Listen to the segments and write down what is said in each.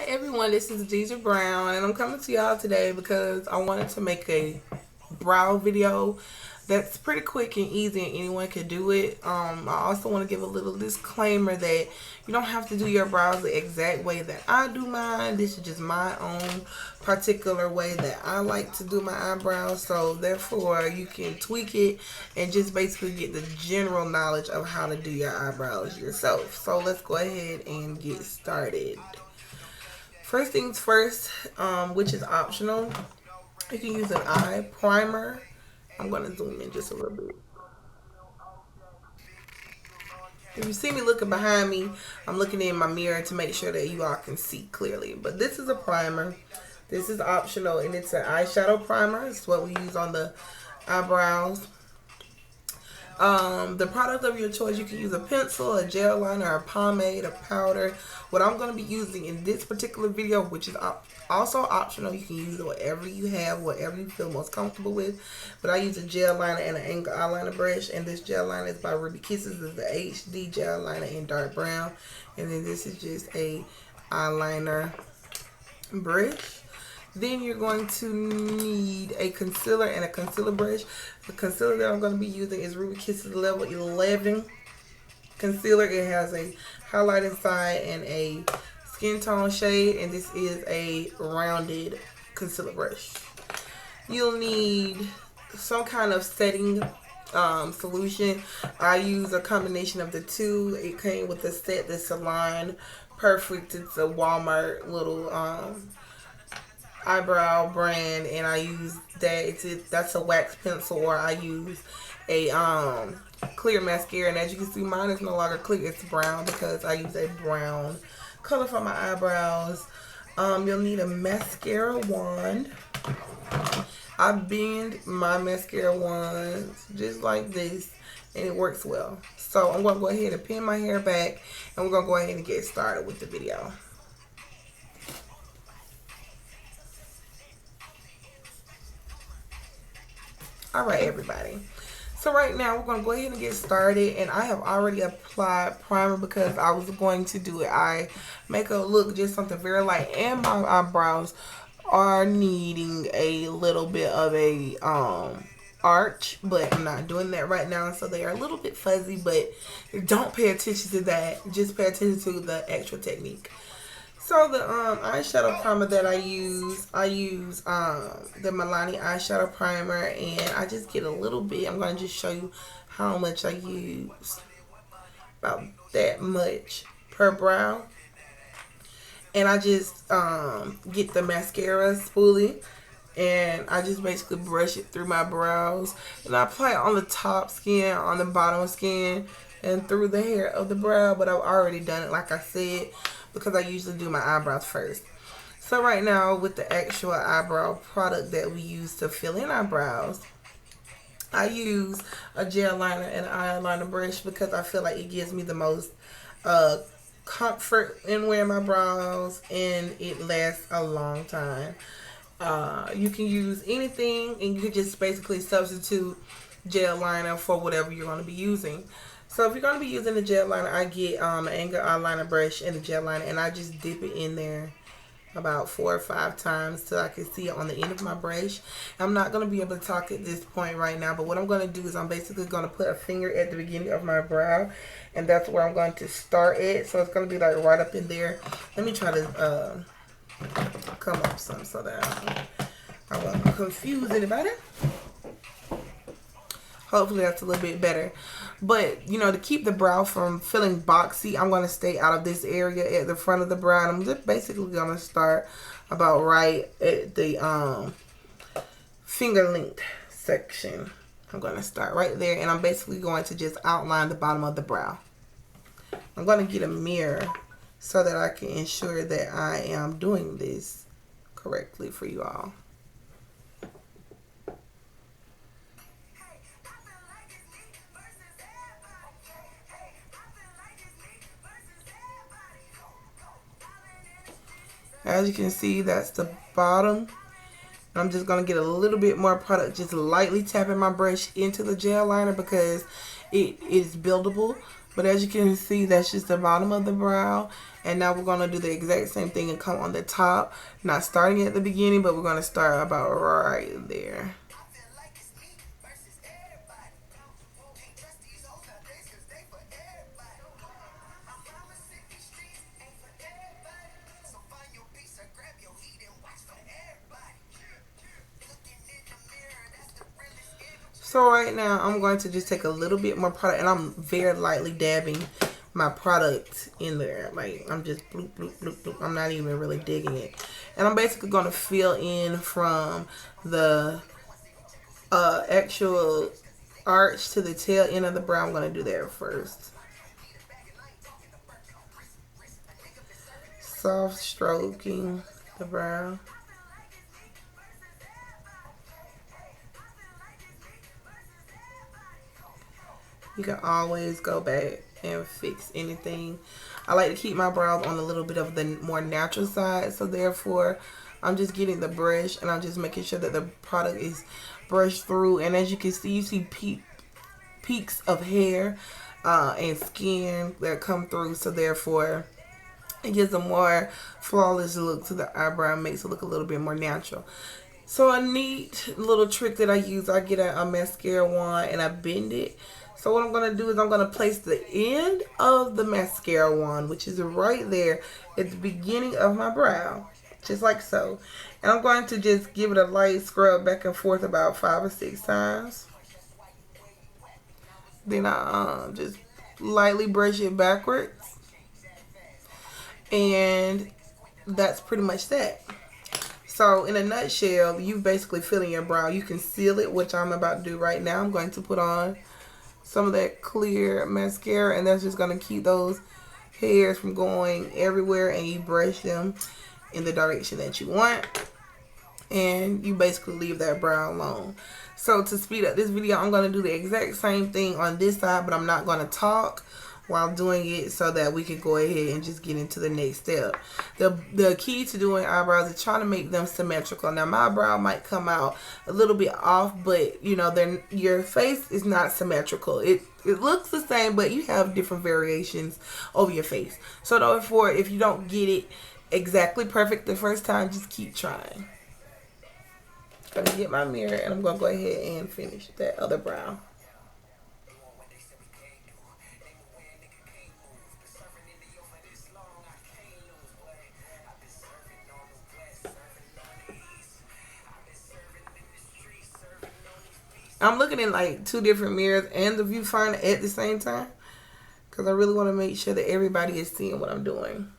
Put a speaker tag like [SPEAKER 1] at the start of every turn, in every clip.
[SPEAKER 1] Hi everyone, this is Deidre Brown and I'm coming to y'all today because I wanted to make a brow video that's pretty quick and easy and anyone can do it. I also want to give a little disclaimer that you don't have to do your brows the exact way that I do mine. This is just my own particular way that I like to do my eyebrows, so therefore you can tweak it and just basically get the general knowledge of how to do your eyebrows yourself. So let's go ahead and get started. First things first, which is optional, you can use an eye primer. I'm going to zoom in just a little bit. If you see me looking behind me, I'm looking in my mirror to make sure that you all can see clearly. But this is a primer. This is optional, and it's an eyeshadow primer. It's what we use on the eyebrows. The product of your choice, you can use a pencil, a gel liner, a pomade, a powder. What I'm going to be using in this particular video, which is also optional, you can use whatever you have, whatever you feel most comfortable with. But I use a gel liner and an angle eyeliner brush, and this gel liner is by Ruby Kisses. It's the HD gel liner in dark brown, and then this is just a eyeliner brush. Then you're going to need a concealer and a concealer brush. The concealer that I'm going to be using is Ruby Kisses Level 11 concealer. It has a highlight inside and a skin tone shade, and this is a rounded concealer brush. You'll need some kind of setting solution. I use a combination of the two. It came with a set that's Salon Perfect. It's a Walmart little eyebrow brand, and I use that. That's a wax pencil, or I use a clear mascara, and as you can see, mine is no longer clear, it's brown because I use a brown color for my eyebrows. You'll need a mascara wand. I bend my mascara wands just like this, and it works well. So I'm going to go ahead and pin my hair back, and we're going to go ahead and get started with the video. Alright everybody, so right now we're going to go ahead and get started, and I have already applied primer because I was going to do it eye makeup look, just something very light, and my eyebrows are needing a little bit of a arch, but I'm not doing that right now, so they are a little bit fuzzy, but don't pay attention to that, just pay attention to the actual technique. So the eyeshadow primer that I use the Milani eyeshadow primer, and I just get a little bit. I'm going to just show you how much I use, about that much per brow. And I just get the mascara spoolie, and I just basically brush it through my brows, and I apply it on the top skin, on the bottom skin, and through the hair of the brow. But I've already done it, like I said, because I usually do my eyebrows first. So right now, with the actual eyebrow product that we use to fill in our brows, I use a gel liner and an eyeliner brush because I feel like it gives me the most comfort in wearing my brows, and it lasts a long time. You can use anything, and you can just basically substitute gel liner for whatever you're going to be using. So if you're going to be using the gel liner, I get an angle eyeliner brush and the gel liner, and I just dip it in there about 4 or 5 times till I can see it on the end of my brush. I'm not going to be able to talk at this point right now, but what I'm going to do is I'm basically going to put a finger at the beginning of my brow, and that's where I'm going to start it. So it's going to be like right up in there. Let me try to come up some so that I won't confuse anybody. Hopefully that's a little bit better. But, you know, to keep the brow from feeling boxy, I'm going to stay out of this area at the front of the brow. And I'm just basically going to start about right at the finger length section. I'm going to start right there, and I'm basically going to just outline the bottom of the brow. I'm going to get a mirror so that I can ensure that I am doing this correctly for you all. As you can see, that's the bottom. I'm just going to get a little bit more product, just lightly tapping my brush into the gel liner because it is buildable. But as you can see, that's just the bottom of the brow. And now we're going to do the exact same thing and come on the top. Not starting at the beginning, but we're going to start about right there. So right now, I'm going to just take a little bit more product, and I'm very lightly dabbing my product in there. Like, I'm just bloop, bloop, bloop, bloop. I'm not even really digging it. And I'm basically going to fill in from the actual arch to the tail end of the brow. I'm going to do that first. Soft stroking the brow. You can always go back and fix anything. I like to keep my brows on a little bit of the more natural side, so therefore I'm just getting the brush and I'm just making sure that the product is brushed through. And as you can see, you see peaks of hair and skin that come through, so therefore it gives a more flawless look to the eyebrow and makes it look a little bit more natural. So a neat little trick that I use, I get a mascara wand and I bend it. So what I'm going to do is I'm going to place the end of the mascara wand, which is right there at the beginning of my brow, just like so. And I'm going to just give it a light scrub back and forth about 5 or 6 times. Then I just lightly brush it backwards. And that's pretty much that. So in a nutshell, you basically fill in your brow. You can seal it, which I'm about to do right now. I'm going to put on some of that clear mascara, and that's just going to keep those hairs from going everywhere, and you brush them in the direction that you want, and you basically leave that brow alone. So to speed up this video, I'm going to do the exact same thing on this side, but I'm not going to talk while doing it, so that we can go ahead and just get into the next step. The key to doing eyebrows is trying to make them symmetrical. Now my brow might come out a little bit off, but you know, then your face is not symmetrical. It looks the same, but you have different variations over your face. So therefore, if you don't get it exactly perfect the first time, just keep trying. I'm gonna get my mirror and I'm gonna go ahead and finish that other brow. I'm looking in like 2 different mirrors and the viewfinder at the same time, because I really want to make sure that everybody is seeing what I'm doing.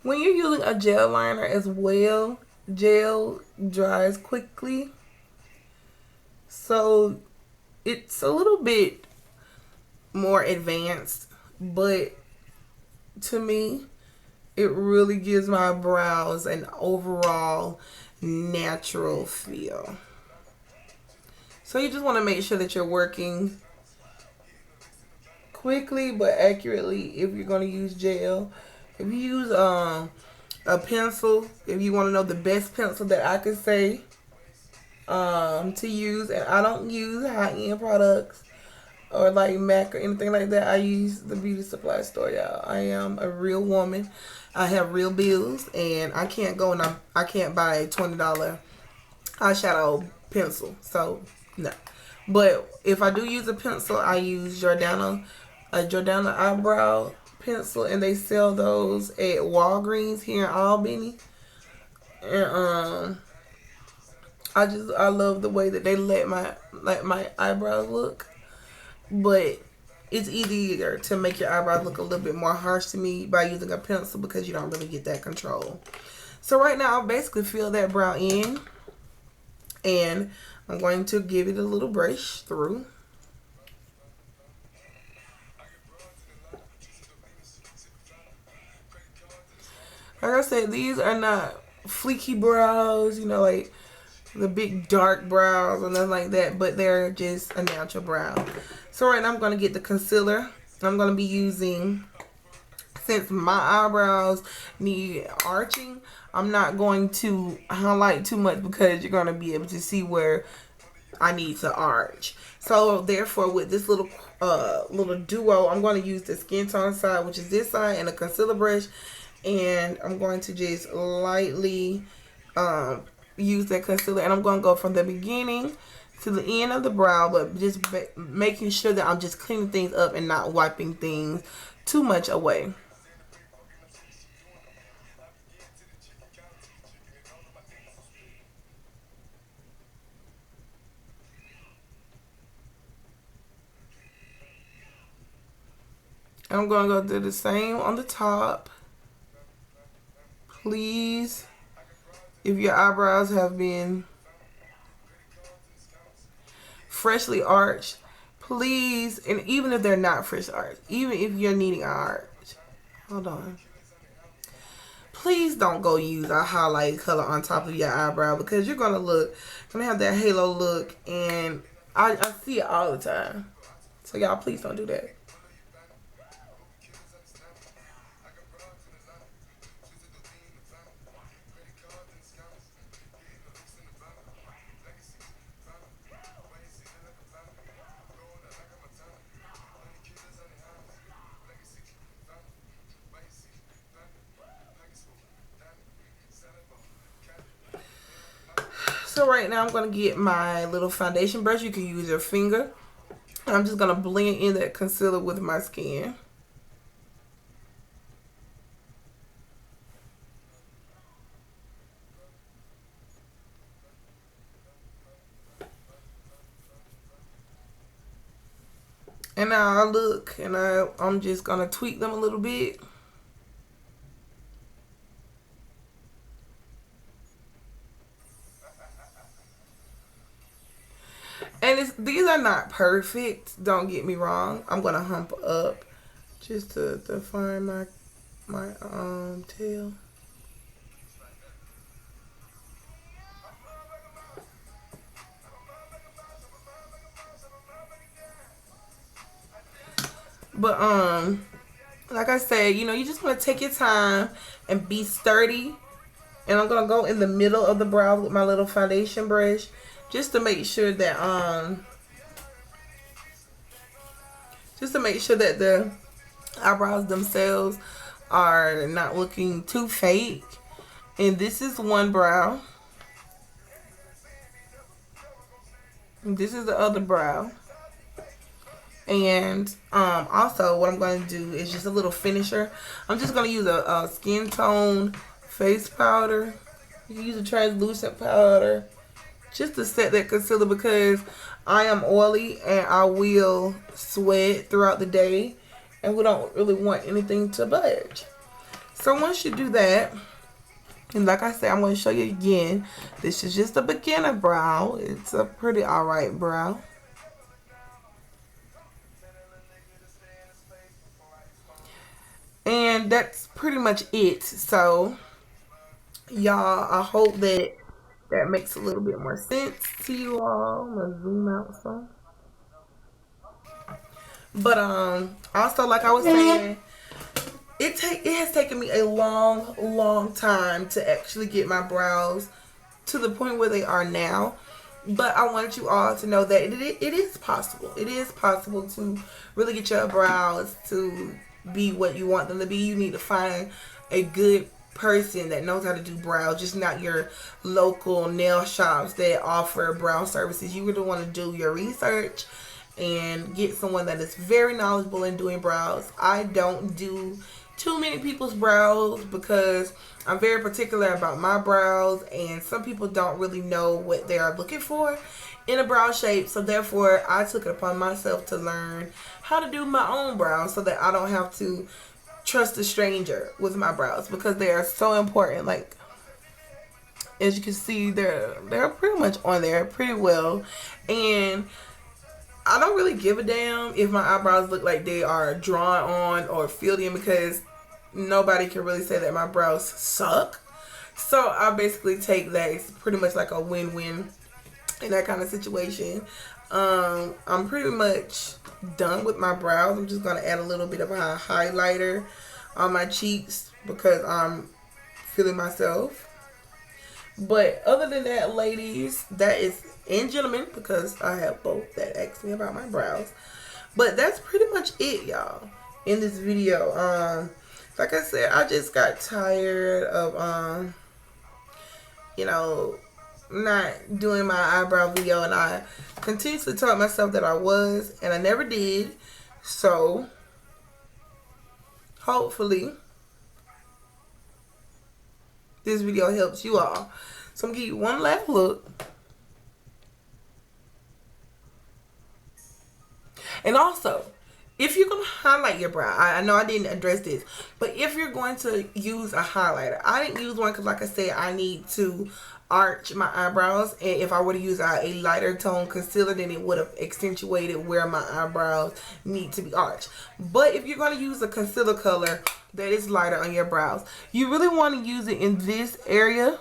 [SPEAKER 1] When you're using a gel liner as well, gel dries quickly. So it's a little bit more advanced, but to me, it really gives my brows an overall natural feel. So you just want to make sure that you're working quickly but accurately if you're going to use gel. If you use a pencil, if you want to know the best pencil that I could say to use, and I don't use high-end products or like MAC or anything like that. I use the beauty supply store, y'all. I am a real woman. I have real bills, and I can't go and I can't buy a $20 eyeshadow pencil. So no. But if I do use a pencil, I use Jordana eyebrow pencil, and they sell those at Walgreens here in Albany. And I love the way that they let my eyebrows look. But it's easier to make your eyebrows look a little bit more harsh to me by using a pencil, because you don't really get that control. So right now, I'll basically fill that brow in, and I'm going to give it a little brush through. Like I said, these are not fleeky brows, you know, like the big dark brows or nothing like that, but they're just a natural brow. So right now I'm going to get the concealer. I'm going to be using, since my eyebrows need arching, I'm not going to highlight too much because you're going to be able to see where I need to arch. So therefore, with this little duo, I'm going to use the skin tone side, which is this side, and a concealer brush, and I'm going to just lightly use that concealer, and I'm going to go from the beginning to the end of the brow, but just making sure that I'm just cleaning things up and not wiping things too much away. I'm going to go do the same on the top. Please, if your eyebrows have been freshly arched, please, and even if they're not fresh arched, even if you're needing an arch, hold on. Please don't go use a highlight color on top of your eyebrow because you're gonna have that halo look, and I see it all the time. So y'all, please don't do that. So right now I'm going to get my little foundation brush. You can use your finger. I'm just going to blend in that concealer with my skin. And now I look, and I'm just going to tweak them a little bit. And these are not perfect, don't get me wrong. I'm going to hump up just to define my tail. But like I said, you just want to take your time and be sturdy. And I'm gonna go in the middle of the brow with my little foundation brush, just to make sure that the eyebrows themselves are not looking too fake. And this is one brow. And this is the other brow. And also what I'm going to do is just a little finisher. I'm just going to use a skin tone face powder. You can use a translucent powder just to set that concealer because I am oily and I will sweat throughout the day, and we don't really want anything to budge. So once you do that, and like I said, I'm going to show you again, this is just a beginner brow. It's a pretty alright brow. And that's pretty much it. So y'all, I hope that makes a little bit more sense to you all. I'm gonna zoom out some. But also, like I was saying, it has taken me a long time to actually get my brows to the point where they are now. But I wanted you all to know that it is possible. It is possible to really get your brows to be what you want them to be. You need to find a good person that knows how to do brows, just not your local nail shops that offer brow services. You really want to do your research and get someone that is very knowledgeable in doing brows. I don't do too many people's brows because I'm very particular about my brows, and some people don't really know what they are looking for in a brow shape. So therefore, I took it upon myself to learn how to do my own brows so that I don't have to trust a stranger with my brows, because they are so important. Like, as you can see, they're pretty much on there pretty well, and I don't really give a damn if my eyebrows look like they are drawn on or filled in, because nobody can really say that my brows suck. So I basically take that. It's pretty much like a win-win in that kind of situation. I'm pretty much done with my brows. I'm just gonna add a little bit of a highlighter on my cheeks because I'm feeling myself. But other than that, ladies, that is, and gentlemen, because I have both that ask me about my brows. But that's pretty much it, y'all, in this video. Like I said, I just got tired of you know, not doing my eyebrow video, and I continuously told myself that I was, and I never did. So hopefully this video helps you all. So I'm gonna give you one last look. And also, if you're going to highlight your brow, I know I didn't address this, but if you're going to use a highlighter, I didn't use one because, like I said, I need to arch my eyebrows. And if I were to use a lighter tone concealer, then it would have accentuated where my eyebrows need to be arched. But if you're going to use a concealer color that is lighter on your brows, you really want to use it in this area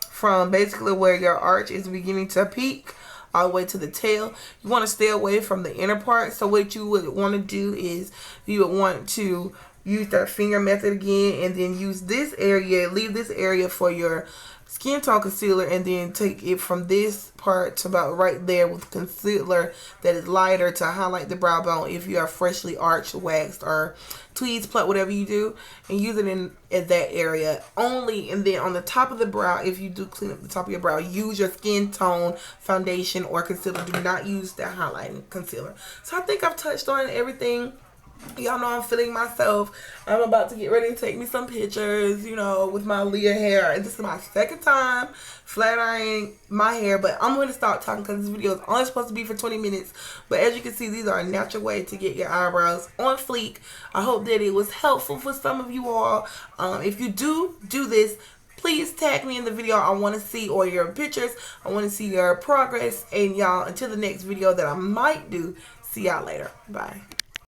[SPEAKER 1] from basically where your arch is beginning to peak all the way to the tail. You want to stay away from the inner part. So what you would want to do is you would want to use that finger method again, and then use this area, leave this area for your skin tone concealer, and then take it from this part to about right there with concealer that is lighter to highlight the brow bone if you are freshly arched, waxed, or tweezed, plucked, whatever you do, and use it in that area only. And then on the top of the brow, if you do clean up the top of your brow, use your skin tone foundation or concealer. Do not use that highlighting concealer. So I think I've touched on everything. Y'all know I'm feeling myself. I'm about to get ready to take me some pictures, you know, with my Leah hair. This is my second time flat ironing my hair, but I'm going to stop talking because this video is only supposed to be for 20 minutes. But as you can see, these are a natural way to get your eyebrows on fleek. I hope that it was helpful for some of you all. If you do this, please tag me in the video. I want to see all your pictures. I want to see your progress. And y'all, until the next video that I might do, see y'all later. Bye.